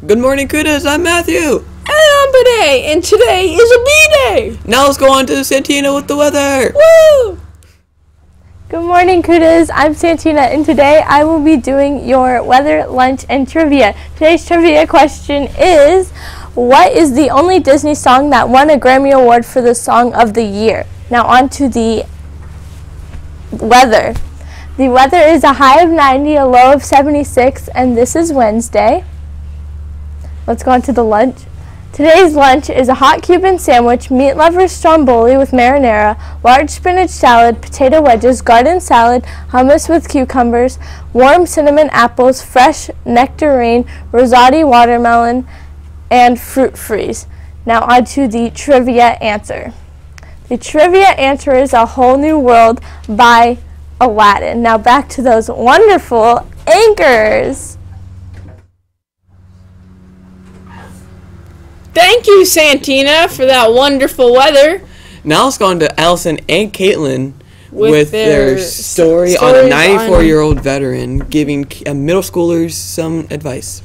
Good morning, Kudas. I'm Matthew. And I'm Bidet, and today is a B-Day. Now let's go on to Santina with the weather. Woo! Good morning, Kudas. I'm Santina, and today I will be doing your weather, lunch, and trivia. Today's trivia question is, what is the only Disney song that won a Grammy Award for the Song of the Year? Now on to the weather. The weather is a high of 90, a low of 76, and this is Wednesday. Let's go on to the lunch. Today's lunch is a hot Cuban sandwich, meat lovers stromboli with marinara, large spinach salad, potato wedges, garden salad, hummus with cucumbers, warm cinnamon apples, fresh nectarine, rosati watermelon, and fruit freeze. Now on to the trivia answer. The trivia answer is A Whole New World by Aladdin. Now back to those wonderful anchors. Thank you, Santina, for that wonderful weather. Now let's go on to Allison and Caitlin with their story on a stories 94-year-old veteran giving middle schoolers some advice.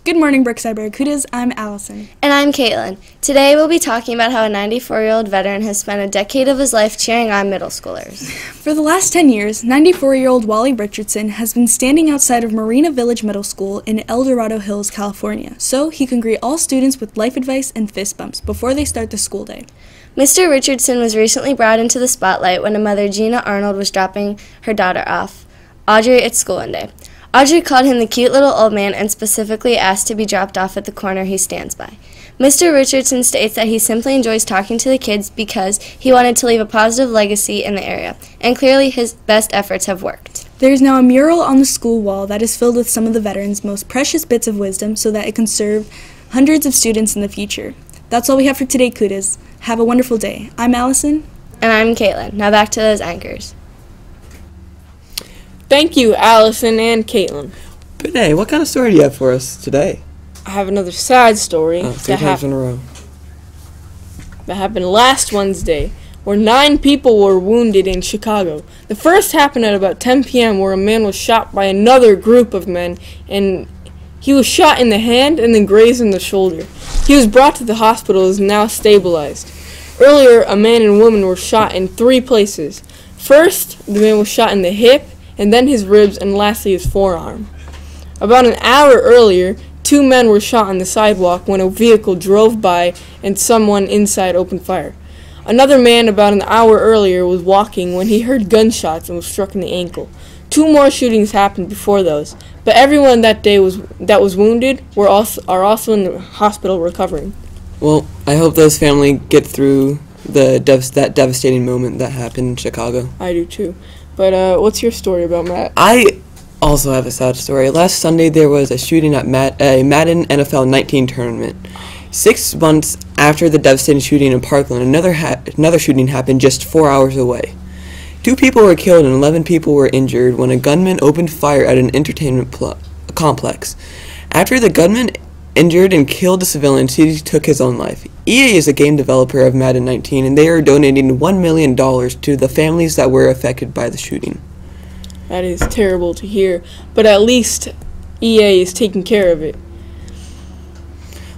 Good morning, Brookside Barracudas. I'm Allison. And I'm Caitlin. Today we'll be talking about how a 94-year-old veteran has spent a decade of his life cheering on middle schoolers. For the last 10 years, 94-year-old Wally Richardson has been standing outside of Marina Village Middle School in El Dorado Hills, California, so he can greet all students with life advice and fist bumps before they start the school day. Mr. Richardson was recently brought into the spotlight when a mother, Gina Arnold, was dropping her daughter off, Audrey, at school one day. Audrey called him the cute little old man and specifically asked to be dropped off at the corner he stands by. Mr. Richardson states that he simply enjoys talking to the kids because he wanted to leave a positive legacy in the area, and clearly his best efforts have worked. There is now a mural on the school wall that is filled with some of the veterans' most precious bits of wisdom so that it can serve hundreds of students in the future. That's all we have for today, Kudas. Have a wonderful day. I'm Allison. And I'm Caitlin. Now back to those anchors. Thank you, Allison and Caitlin. Bidet, what kind of story do you have for us today? I have another sad story Three times in a row. that happened last Wednesday, where 9 people were wounded in Chicago. The first happened at about 10 p.m., where a man was shot by another group of men, and he was shot in the hand and then grazed in the shoulder. He was brought to the hospital and is now stabilized. Earlier, a man and woman were shot in 3 places. First, the man was shot in the hip, and then his ribs, and lastly his forearm. About an hour earlier, 2 men were shot on the sidewalk when a vehicle drove by and someone inside opened fire. Another man about an hour earlier was walking when he heard gunshots and was struck in the ankle. 2 more shootings happened before those, but everyone that day that was wounded are also in the hospital recovering. Well, I hope those family get through that devastating moment that happened in Chicago. I do too. But what's your story about Matt? I also have a sad story. Last Sunday there was a shooting at a Madden NFL 19 tournament. 6 months after the devastating shooting in Parkland, another shooting happened just 4 hours away. 2 people were killed and 11 people were injured when a gunman opened fire at an entertainment complex. After the gunman injured and killed the civilians, he took his own life. EA is a game developer of Madden 19, and they are donating $1 million to the families that were affected by the shooting. That is terrible to hear, but at least EA is taking care of it.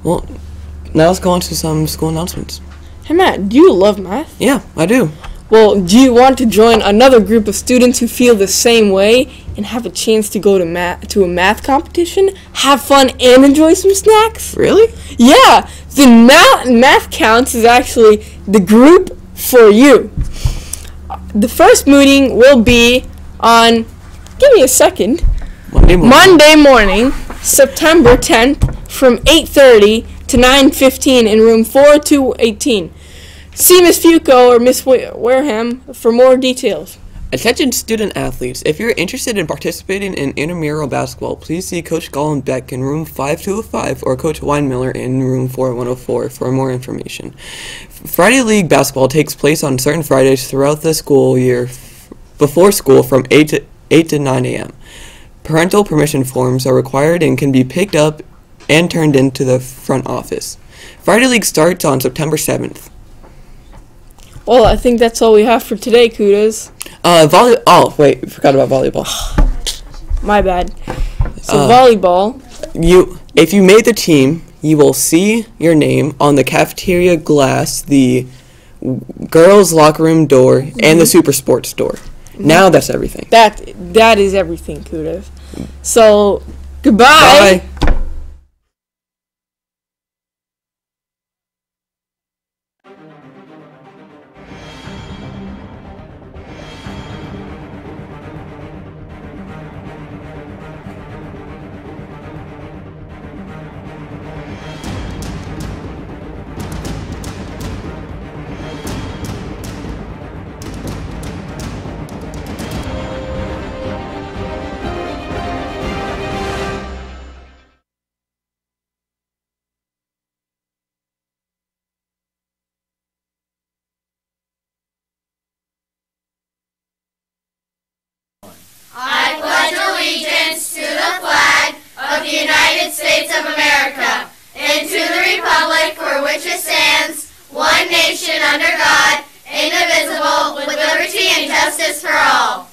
Well, now let's go on to some school announcements. Hey Matt, do you love math? Yeah, I do. Well, do you want to join another group of students who feel the same way and have a chance to go to a math competition, have fun, and enjoy some snacks? Really? Yeah, the Math Counts is actually the group for you. The first meeting will be on, give me a second, Monday morning, September 10th, from 8:30 to 9:15 in room 4218. See Miss Fuco or Miss Wareham for more details. Attention student athletes, if you're interested in participating in intramural basketball, please see Coach Gollum Beck in room 5205 or Coach Weinmiller in room 4104 for more information. Friday League basketball takes place on certain Fridays throughout the school year before school from 8 to 9 a.m. Parental permission forms are required and can be picked up and turned into the front office. Friday League starts on September 7th. Well, I think that's all we have for today, Kudas. Oh, wait, we forgot about volleyball. My bad. So volleyball. If you made the team, you will see your name on the cafeteria glass, the girls' locker room door, and the super sports door. Now that's everything. That is everything, Kudas. So, goodbye. Bye. I pledge allegiance to the flag of the United States of America and to the republic for which it stands, one nation under God, indivisible, with liberty and justice for all.